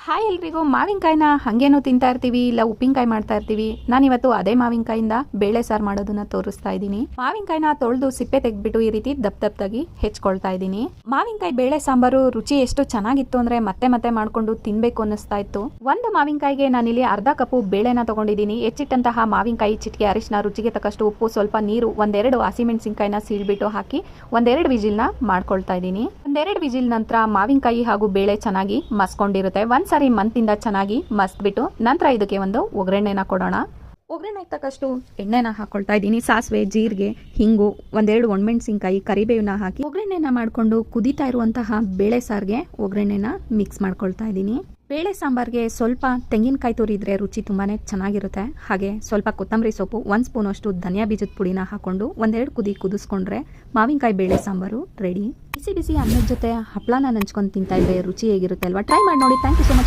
Hi ಎಲ್ರಿಗೂ. ಮಾವಿನಕಾಯಿನ ಹಾಗೇನೋ ತಿಂತಾ ಇರ್ತೀವಿ, ಇಲ್ಲ ಉಪ್ಪಿನಕಾಯಿ ಮಾಡ್ತಾ ಇರ್ತೀವಿ. ನಾನಿವತ್ತು ಅದೇ ಮಾವಿನಕಾಯಿಂದ ಬೇಳೆ ಸಾರು ಮಾಡೋದನ್ನ ತೋರಿಸ್ತಾ ಇದ್ದೀನಿ. ಮಾವಿನಕಾಯಿನ ತೊಳೆದು ಸಿಪ್ಪೆ ತೆಗೆದ್ಬಿಟ್ಟು ಈ ರೀತಿ ದಪ್ಪದಾಗಿ ಹೆಚ್ಕೊಳ್ತಾ ಇದ್ದೀನಿ. ಮಾವಿನಕಾಯಿ ಬೇಳೆ ಸಾಂಬಾರು ರುಚಿ ಎಷ್ಟು ಚೆನ್ನಾಗಿತ್ತು ಅಂದ್ರೆ ಮತ್ತೆ ಮತ್ತೆ ಮಾಡ್ಕೊಂಡು ತಿನ್ಬೇಕು ಅನ್ನಿಸ್ತಾ ಇತ್ತು. ಒಂದು ಮಾವಿನಕಾಯಿಗೆ ನಾನಿಲ್ಲಿ ಅರ್ಧ ಕಪ್ಪು ಬೇಳೆನ ತಗೊಂಡಿದ್ದೀನಿ. ಹೆಚ್ಚಿಟ್ಟಂತಹ ಮಾವಿನಕಾಯಿ, ಚಿಟಿಕೆ ಅರಿಶಿನ, ರುಚಿಗೆ ತಕ್ಕಷ್ಟು ಉಪ್ಪು, ಸ್ವಲ್ಪ ನೀರು, ಒಂದೆರಡು ಹಸಿಮೆಣಸಿನಕಾಯಿನ ಸೀಳ್ಬಿಟ್ಟು ಹಾಕಿ ಒಂದೆರಡು ವಿಜಿಲ್ನ ಮಾಡ್ಕೊಳ್ತಾ ಇದ್ದೀನಿ. ಒಂದೆರಡು ವಿಜಿಲ್ ನಂತರ ಮಾವಿನಕಾಯಿ ಹಾಗೂ ಬೇಳೆ ಚೆನ್ನಾಗಿ ಮಸ್ಕೊಂಡಿರುತ್ತೆ. ಒಂದ್ಸರಿ ಮಂತಿಂದ ಚೆನ್ನಾಗಿ ಮಸ್ಬಿಟ್ಟು ನಂತರ ಇದಕ್ಕೆ ಒಂದು ಒಗ್ಗರಣೆನ ಕೊಡೋಣ. ಒಗ್ಗರಣೆಗೆ ತಕ್ಕಷ್ಟು ಎಣ್ಣೆನ ಹಾಕೊಳ್ತಾ ಇದ್ದೀನಿ. ಸಾಸಿವೆ, ಜೀರಿಗೆ, ಹಿಂಗು, ಒಂದೆರಡು ಒಣಮೆಣಸಿನಕಾಯಿ, ಕರಿಬೇವನ್ನ ಹಾಕಿ ಒಗ್ಗರಣೆನ ಮಾಡಿಕೊಂಡು ಕುದೀತಾ ಇರುವಂತಹ ಬೇಳೆ ಸಾರಿಗೆ ಒಗ್ಗರಣೆನ ಮಿಕ್ಸ್ ಮಾಡ್ಕೊಳ್ತಾ ಇದ್ದೀನಿ. ಬೇಳೆ ಸಾಂಬಾರ್ಗೆ ಸ್ವಲ್ಪ ತೆಂಗಿನಕಾಯಿ ತುರಿದ್ರೆ ರುಚಿ ತುಂಬಾನೇ ಚೆನ್ನಾಗಿರುತ್ತೆ. ಹಾಗೆ ಸ್ವಲ್ಪ ಕೊತ್ತಂಬರಿ ಸೊಪ್ಪು, 1 ಸ್ಪೂನ್ ಅಷ್ಟು ಧನಿಯಾ ಬೀಜದ ಪುಡಿನ ಹಾಕೊಂಡು ಒಂದೆರಡು ಕುದಿಸ್ಕೊಂಡ್ರೆ ಮಾವಿನಕಾಯಿ ಬೇಳೆ ಸಾಂಬಾರು ರೆಡಿ. ಬಿಸಿ ಬಿಸಿ ಅನ್ನದ ಜೊತೆ ಹಪ್ಪಳನ ನಂಚ್ಕೊಂಡು ತಿಂತಾ ಇದ್ರೆ ರುಚಿ ಹೇಗಿರುತ್ತೆ ಅಲ್ವಾ? ಟ್ರೈ ಮಾಡಿ ನೋಡಿ. Thank you so much.